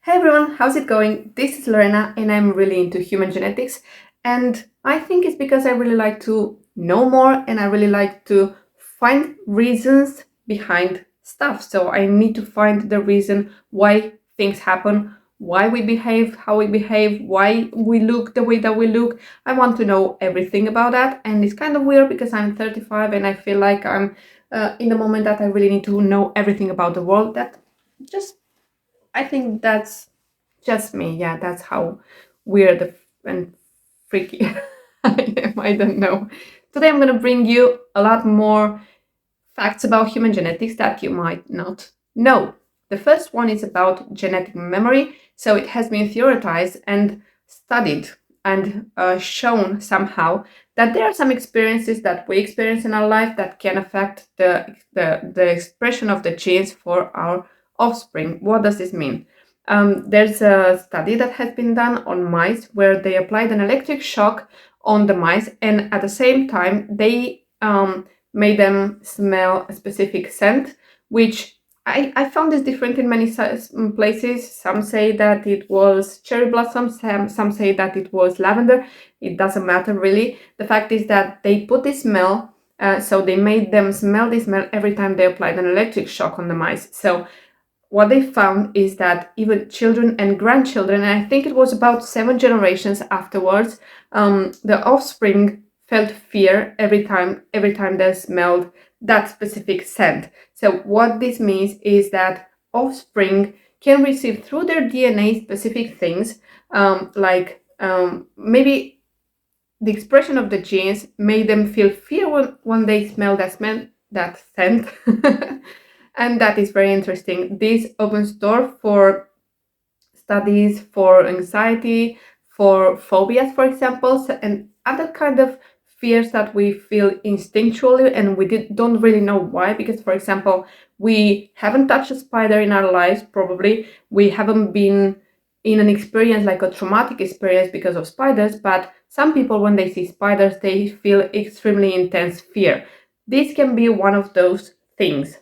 Hey everyone, how's it going? This is Lorena and I'm really into human genetics, and I think it's because I really like to know more and I really like to find reasons behind stuff. So I need to find the reason why things happen, why we behave, how we behave, why we look the way that we look. I want to know everything about that, and it's kind of weird because I'm 35 and I feel like I'm in the moment that I really need to know everything about the world. That just I think that's just me. Yeah, that's how weird and freaky I am. I don't know. Today I'm going to bring you a lot more facts about human genetics that you might not know. The first one is about genetic memory. So it has been theorized and studied and shown somehow that there are some experiences that we experience in our life that can affect the expression of the genes for our offspring. What does this mean? There's a study that has been done on mice where they applied an electric shock on the mice, and at the same time they made them smell a specific scent, which I found is different in many places. Some say that it was cherry blossom, some say that it was lavender. It doesn't matter really. The fact is that they put this smell, so they made them smell this smell every time they applied an electric shock on the mice. So what they found is that even children and grandchildren, and I think it was about 7 generations afterwards, the offspring felt fear every time they smelled that specific scent. So what this means is that offspring can receive through their DNA specific things, maybe the expression of the genes made them feel fear when they smell that scent. And that is very interesting. This opens door for studies for anxiety, for phobias, for example, and other kind of fears that we feel instinctually and we don't really know why. Because, for example, we haven't touched a spider in our lives, probably. We haven't been in an experience like a traumatic experience because of spiders, but some people, when they see spiders, they feel extremely intense fear. This can be one of those things.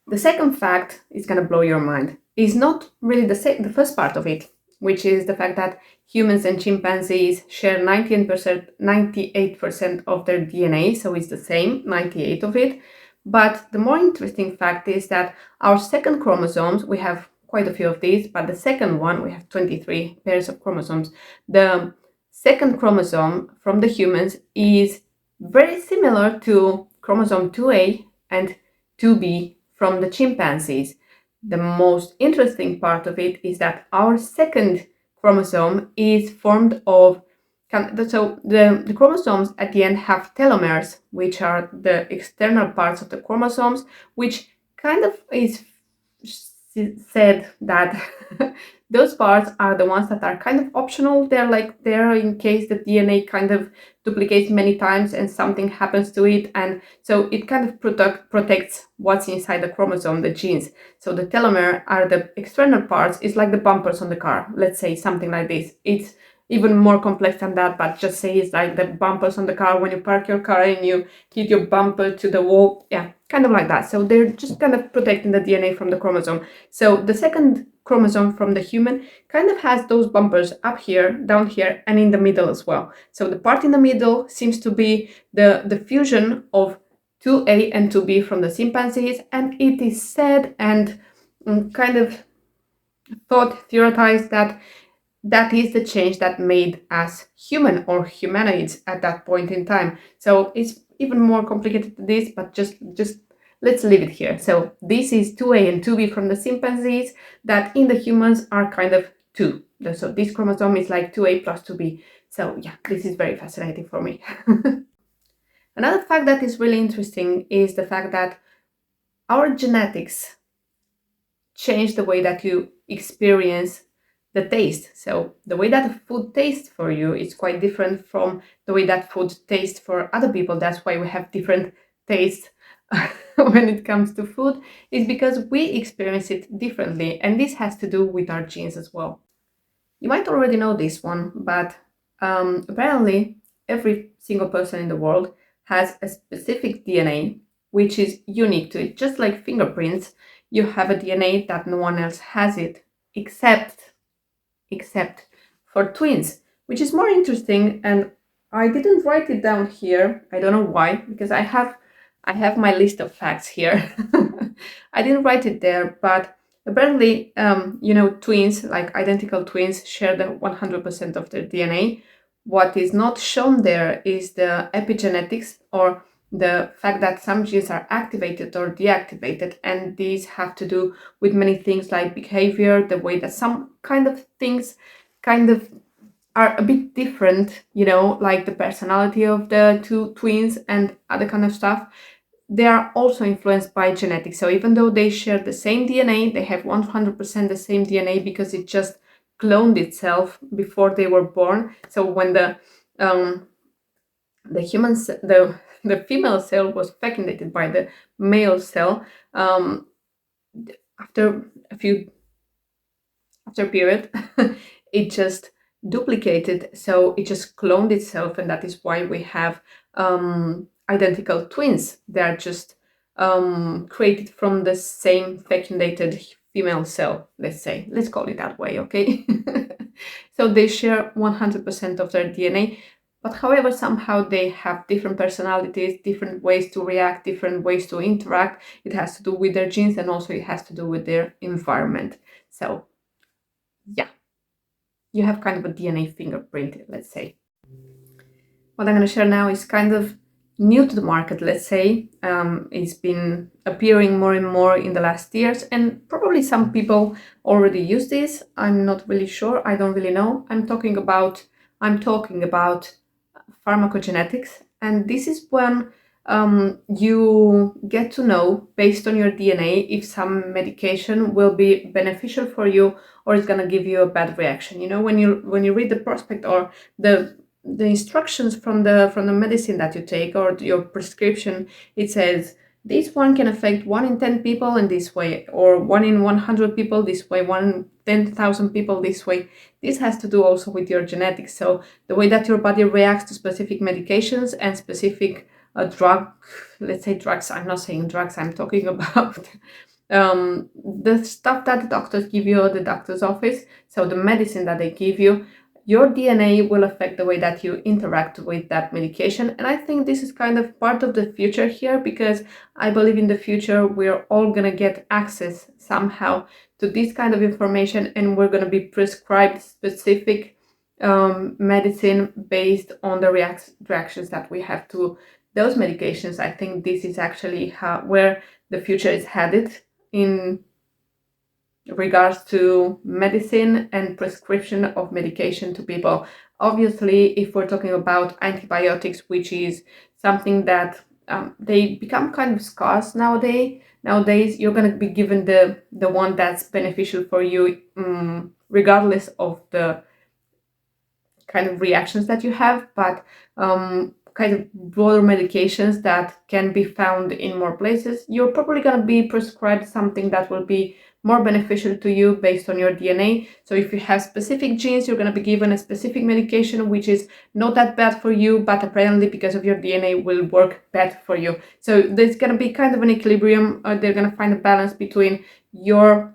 The second fact is going to blow your mind. Is not really the first part of it, which is the fact that humans and chimpanzees share 98% of their DNA, so it's the same, 98 of it. But the more interesting fact is that our second chromosomes, we have quite a few of these, but the second one, we have 23 pairs of chromosomes. The second chromosome from the humans is very similar to chromosome 2A and 2B from the chimpanzees. The most interesting part of it is that our second chromosome is formed of, so the chromosomes at the end have telomeres, which are the external parts of the chromosomes, which kind of is said that those parts are the ones that are kind of optional. They're like there in case the DNA kind of duplicates many times and something happens to it, and so it kind of protects what's inside the chromosome, the genes. So the telomere are the external parts. It's like the bumpers on the car, let's say, something like this. It's even more complex than that, but just say it's like the bumpers on the car when you park your car and you hit your bumper to the wall. Yeah, kind of like that. So they're just kind of protecting the DNA from the chromosome. So the second chromosome from the human kind of has those bumpers up here, down here, and in the middle as well. So the part in the middle seems to be the fusion of 2A and 2B from the chimpanzees, and it is said and kind of theorized that that is the change that made us human or humanoids at that point in time. So it's even more complicated than this, but just let's leave it here. So this is 2A and 2B from the chimpanzees that in the humans are kind of 2. So this chromosome is like 2A plus 2B. So yeah, this is very fascinating for me. Another fact that is really interesting is the fact that our genetics change the way that you experience the taste. So the way that the food tastes for you is quite different from the way that food tastes for other people. That's why we have different tastes when it comes to food, is because we experience it differently, and this has to do with our genes as well. You might already know this one, but apparently every single person in the world has a specific DNA which is unique to it. Just like fingerprints, you have a DNA that no one else has it, except for twins, which is more interesting. And I didn't write it down here. I don't know why, because I have my list of facts here. I didn't write it there, but apparently, twins, like identical twins, share the 100% of their DNA. What is not shown there is the epigenetics, or the fact that some genes are activated or deactivated, and these have to do with many things like behavior, the way that some kind of things kind of are a bit different, like the personality of the two twins and other kind of stuff. They are also influenced by genetics. So even though they share the same DNA, they have 100% the same DNA because it just cloned itself before they were born. So when the the female cell was fecundated by the male cell, after a period, it just duplicated, so it just cloned itself, and that is why we have identical twins. They are just created from the same fecundated female cell, let's call it that way, okay? So they share 100% of their DNA, but however, somehow they have different personalities, different ways to react, different ways to interact. It has to do with their genes, and also it has to do with their environment. So yeah, you have kind of a DNA fingerprint, let's say. What I'm going to share now is kind of new to the market, let's say. It's been appearing more and more in the last years, and probably some people already use this. I'm not really sure. I don't really know. I'm talking about pharmacogenetics, and this is when you get to know, based on your DNA, if some medication will be beneficial for you or it's going to give you a bad reaction. When you read the prospect or the instructions from the medicine that you take or your prescription, it says this one can affect 1 in 10 people in this way, or 1 in 100 people this way, 1 in 10,000 people this way. This has to do also with your genetics. So the way that your body reacts to specific medications and specific let's say drugs. I'm not saying drugs, I'm talking about the stuff that the doctors give you at the doctor's office. So the medicine that they give you, your DNA will affect the way that you interact with that medication. And I think this is kind of part of the future here, because I believe in the future we're all going to get access somehow to this kind of information, and we're going to be prescribed specific medicine based on the reactions that we have to those medications. I think this is actually where the future is headed in regards to medicine and prescription of medication to people. Obviously, if we're talking about antibiotics, which is something that they become kind of scarce nowadays, you're going to be given the one that's beneficial for you, regardless of the kind of reactions that you have. But kind of broader medications that can be found in more places, you're probably going to be prescribed something that will be more beneficial to you based on your DNA. So if you have specific genes, you're going to be given a specific medication which is not that bad for you, but apparently because of your DNA will work better for you. So there's going to be kind of an equilibrium. They're going to find a balance between your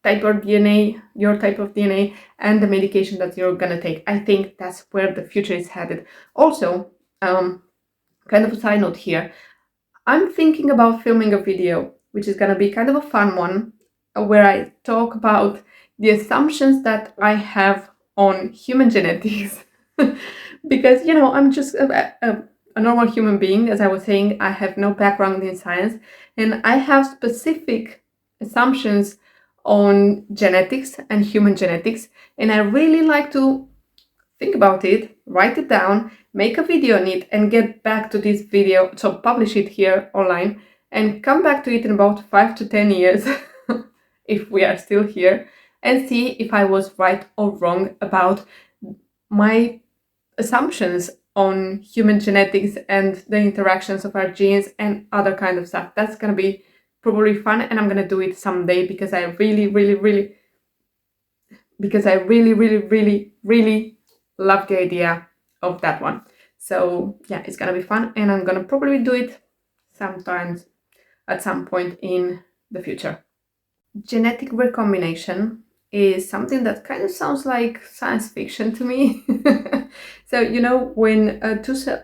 type of DNA and the medication that you're going to take. I think that's where the future is headed. Also, kind of a side note here, I'm thinking about filming a video, which is going to be kind of a fun one, where I talk about the assumptions that I have on human genetics. Because, I'm just a normal human being. As I was saying, I have no background in science, and I have specific assumptions on genetics and human genetics, and I really like to think about it, write it down, make a video on it, and get back to this video, so publish it here online, and come back to it in about 5 to 10 years, if we are still here, and see if I was right or wrong about my assumptions on human genetics and the interactions of our genes and other kind of stuff. That's going to be probably fun, and I'm going to do it someday, because I really love the idea of that one. So yeah, it's gonna be fun, and I'm gonna probably do it sometimes at some point in the future. genetic recombination is something that kind of sounds like science fiction to me. So when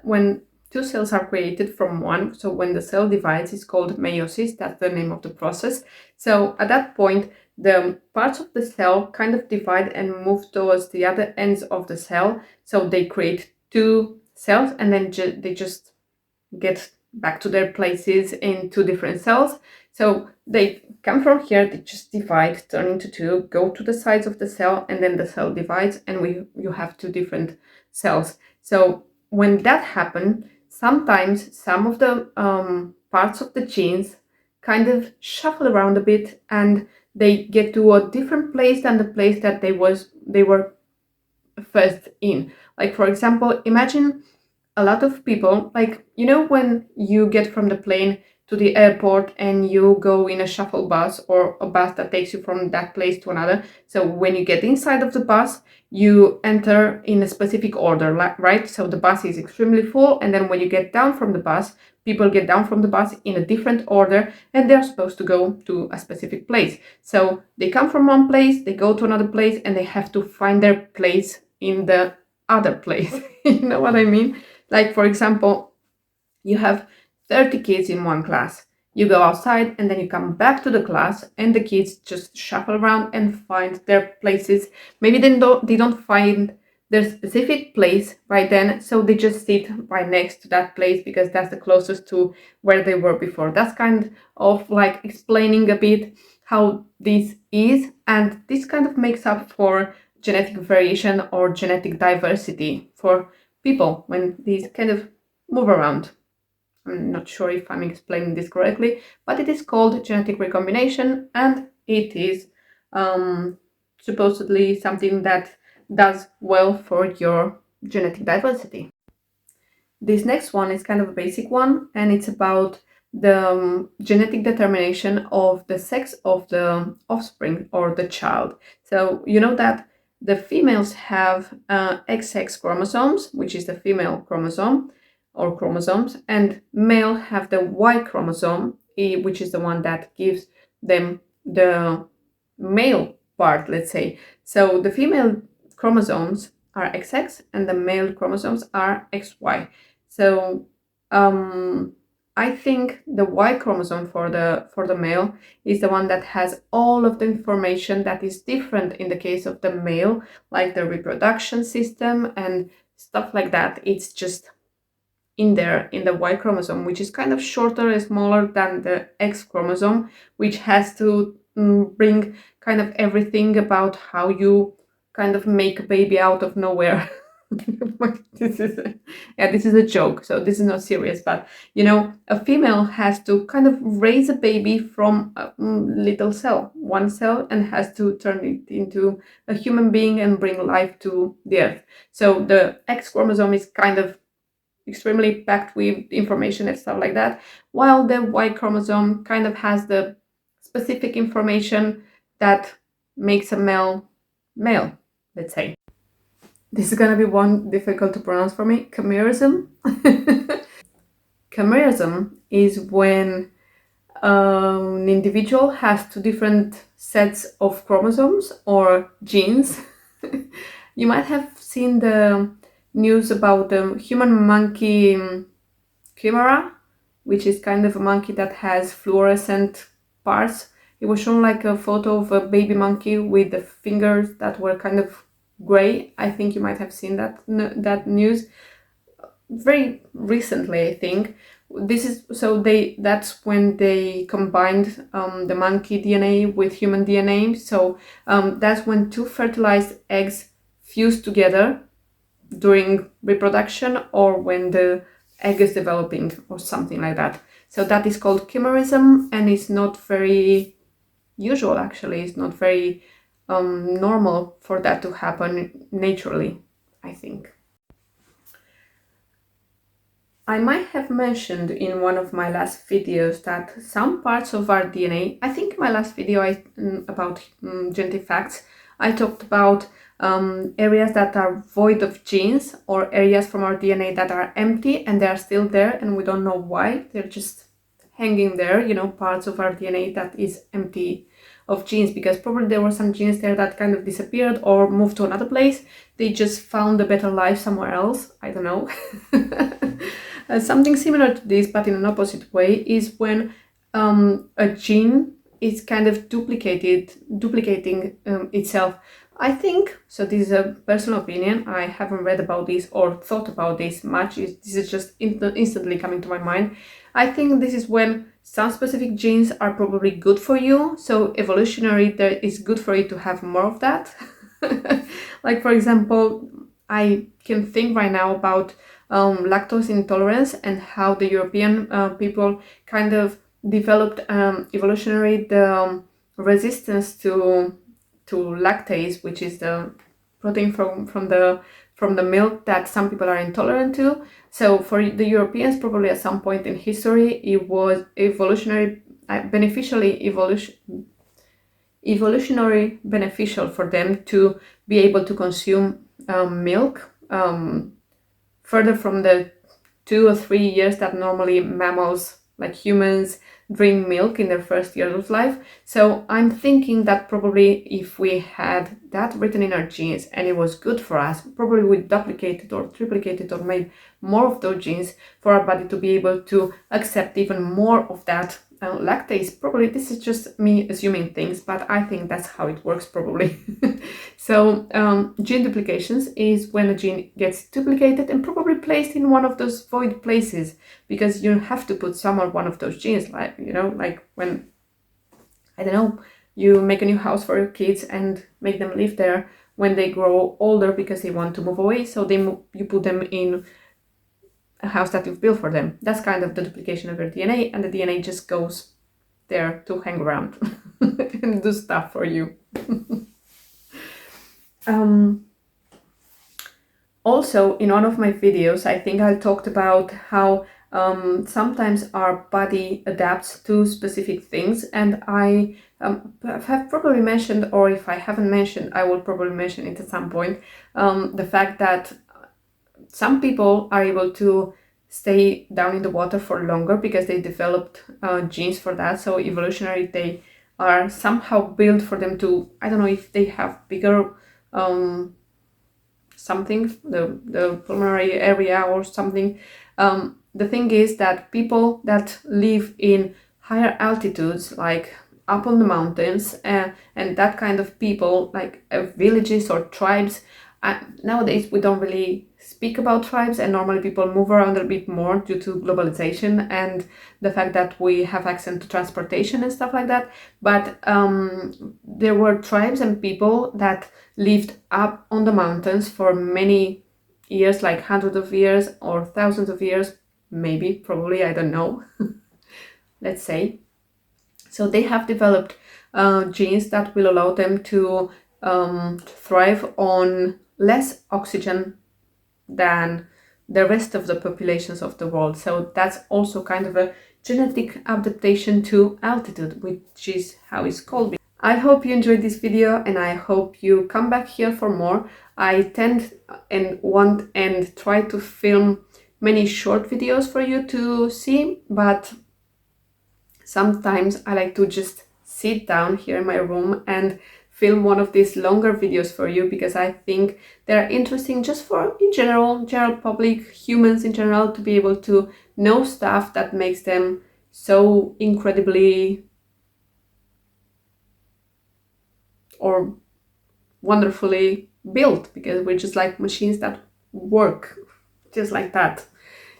when two cells are created from one, so when the cell divides, it's called meiosis. That's the name of the process. So at that point, the parts of the cell kind of divide and move towards the other ends of the cell. So they create two cells, and then they just get back to their places in two different cells. So they come from here, they just divide, turn into two, go to the sides of the cell, and then the cell divides, and you have two different cells. So when that happens, sometimes some of the parts of the genes kind of shuffle around a bit, and they get to a different place than the place that they were first in. Like, for example, imagine a lot of people, like, when you get from the plane to the airport and you go in a shuttle bus or a bus that takes you from that place to another. So when you get inside of the bus, you enter in a specific order, right? So the bus is extremely full, and then when you get down from the bus, people get down from the bus in a different order, and they're supposed to go to a specific place. So they come from one place, they go to another place, and they have to find their place in the other place. You know what I mean? Like, for example, you have 30 kids in one class. You go outside and then you come back to the class, and the kids just shuffle around and find their places. Maybe they don't find their specific place right then, so they just sit right next to that place because that's the closest to where they were before. That's kind of like explaining a bit how this is, and this kind of makes up for genetic variation or genetic diversity for people when these kind of move around. I'm not sure if I'm explaining this correctly, but it is called genetic recombination, and it is supposedly something that does well for your genetic diversity. This next one is kind of a basic one, and it's about the genetic determination of the sex of the offspring or the child. So you know that the females have XX chromosomes, which is the female chromosome or chromosomes, and male have the Y chromosome, which is the one that gives them the male part, let's say. So the female chromosomes are XX and the male chromosomes are XY. So I think the Y chromosome for the male is the one that has all of the information that is different in the case of the male, like the reproduction system and stuff like that. It's just in there in the Y chromosome, which is kind of shorter and smaller than the X chromosome, which has to bring kind of everything about how you kind of make a baby out of nowhere. this is a joke, so this is not serious, but a female has to kind of raise a baby from a little cell, one cell, and has to turn it into a human being and bring life to the earth. So the X chromosome is kind of extremely packed with information and stuff like that, while the Y chromosome kind of has the specific information that makes a male, let's say. This is gonna be one difficult to pronounce for me. Chimerism. Chimerism is when an individual has two different sets of chromosomes or genes. You might have seen the news about the human monkey chimera, which is kind of a monkey that has fluorescent parts. It was shown like a photo of a baby monkey with the fingers that were kind of gray. I think you might have seen that news very recently, I think. That's when they combined the monkey DNA with human DNA. So that's when two fertilized eggs fuse together during reproduction, or when the egg is developing or something like that. So that is called chimerism, and it's not very usual, actually. It's not very normal for that to happen naturally, I think. I might have mentioned in one of my last videos that some parts of our DNA, I think in my last video about genetic facts, I talked about areas that are void of genes, or areas from our DNA that are empty and they are still there and we don't know why. They're just hanging there, parts of our DNA that is empty of genes, because probably there were some genes there that kind of disappeared or moved to another place. They just found a better life somewhere else. I don't know. Something similar to this, but in an opposite way, is when a gene is kind of duplicating itself. I think, so this is a personal opinion, I haven't read about this or thought about this much, this is just instantly coming to my mind. I think this is when some specific genes are probably good for you, so evolutionary, that is good for you to have more of that. Like, for example, I can think right now about lactose intolerance and how the European people kind of developed evolutionary the resistance to lactase, which is the protein from the milk that some people are intolerant to. So for the Europeans, probably at some point in history, it was evolutionary beneficial for them to be able to consume milk further from the 2 or 3 years that normally mammals, like humans, drink milk in their first years of life. So I'm thinking that probably if we had that written in our genes and it was good for us, probably we duplicated or triplicated or made more of those genes for our body to be able to accept even more of that lactase. Probably this is just me assuming things, but I think that's how it works probably. So gene duplications is when a gene gets duplicated and probably placed in one of those void places, because you have to put some or one of those genes, like, you know, like when, I don't know, you make a new house for your kids and make them live there when they grow older because they want to move away, so you put them in a house that you've built for them. That's kind of the duplication of your DNA, and the DNA just goes there to hang around and do stuff for you. Also, in one of my videos, I think I talked about how sometimes our body adapts to specific things, and I have probably mentioned, or if I haven't mentioned, I will probably mention it at some point, the fact that some people are able to stay down in the water for longer because they developed genes for that. So evolutionary, they are somehow built for them to, I don't know if they have bigger something, the pulmonary area or something. The thing is that people that live in higher altitudes, like up on the mountains, and that kind of people, like villages or tribes, nowadays we don't really speak about tribes, and normally people move around a bit more due to globalization and the fact that we have access to transportation and stuff like that. But there were tribes and people that lived up on the mountains for many years, like hundreds of years or thousands of years, maybe, probably, I don't know. Let's say. So they have developed genes that will allow them to thrive on less oxygen than the rest of the populations of the world. So that's also kind of a genetic adaptation to altitude, which is how it's called. I hope you enjoyed this video, and I hope you come back here for more. I tend and want and try to film many short videos for you to see, but sometimes I like to just sit down here in my room and film one of these longer videos for you, because I think they're interesting just for, in general public, humans in general, to be able to know stuff that makes them so incredibly or wonderfully built, because we're just like machines that work just like that.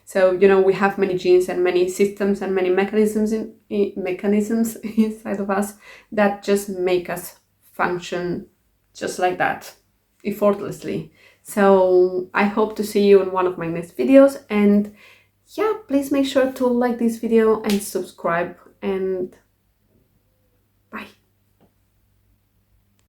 So, you know, we have many genes and many systems and many mechanisms inside of us that just make us function just like that, effortlessly. So I hope to see you in one of my next videos, and yeah, please make sure to like this video and subscribe, and